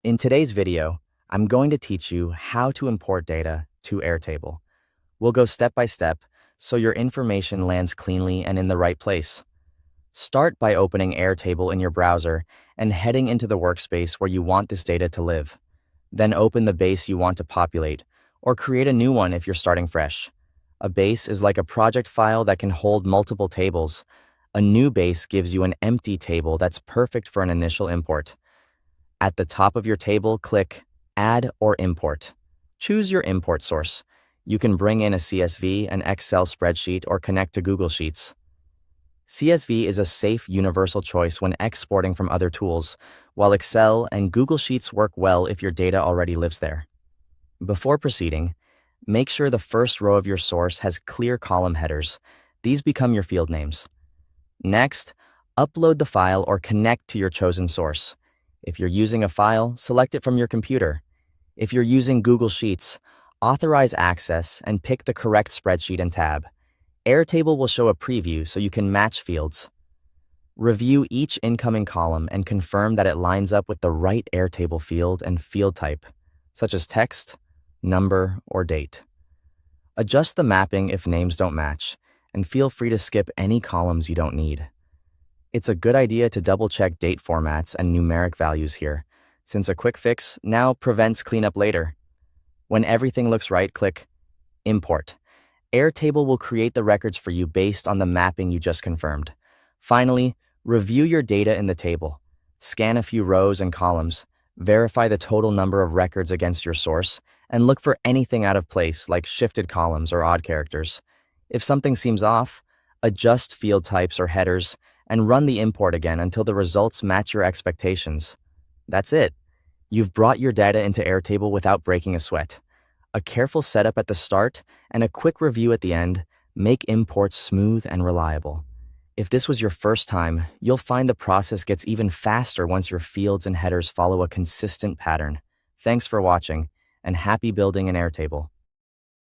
In today's video, I'm going to teach you how to import data to Airtable. We'll go step by step so your information lands cleanly and in the right place. Start by opening Airtable in your browser and heading into the workspace where you want this data to live. Then open the base you want to populate, or create a new one if you're starting fresh. A base is like a project file that can hold multiple tables. A new base gives you an empty table that's perfect for an initial import. At the top of your table, click Add or Import. Choose your import source. You can bring in a CSV, an Excel spreadsheet, or connect to Google Sheets. CSV is a safe, universal choice when exporting from other tools, while Excel and Google Sheets work well if your data already lives there. Before proceeding, make sure the first row of your source has clear column headers. These become your field names. Next, upload the file or connect to your chosen source. If you're using a file, select it from your computer. If you're using Google Sheets, authorize access and pick the correct spreadsheet and tab. Airtable will show a preview so you can match fields. Review each incoming column and confirm that it lines up with the right Airtable field and field type, such as text, number, or date. Adjust the mapping if names don't match, and feel free to skip any columns you don't need. It's a good idea to double-check date formats and numeric values here, since a quick fix now prevents cleanup later. When everything looks right, click Import. Airtable will create the records for you based on the mapping you just confirmed. Finally, review your data in the table. Scan a few rows and columns, verify the total number of records against your source, and look for anything out of place like shifted columns or odd characters. If something seems off, adjust field types or headers and run the import again until the results match your expectations. That's it. You've brought your data into Airtable without breaking a sweat. A careful setup at the start and a quick review at the end make imports smooth and reliable. If this was your first time, you'll find the process gets even faster once your fields and headers follow a consistent pattern. Thanks for watching, and happy building in Airtable.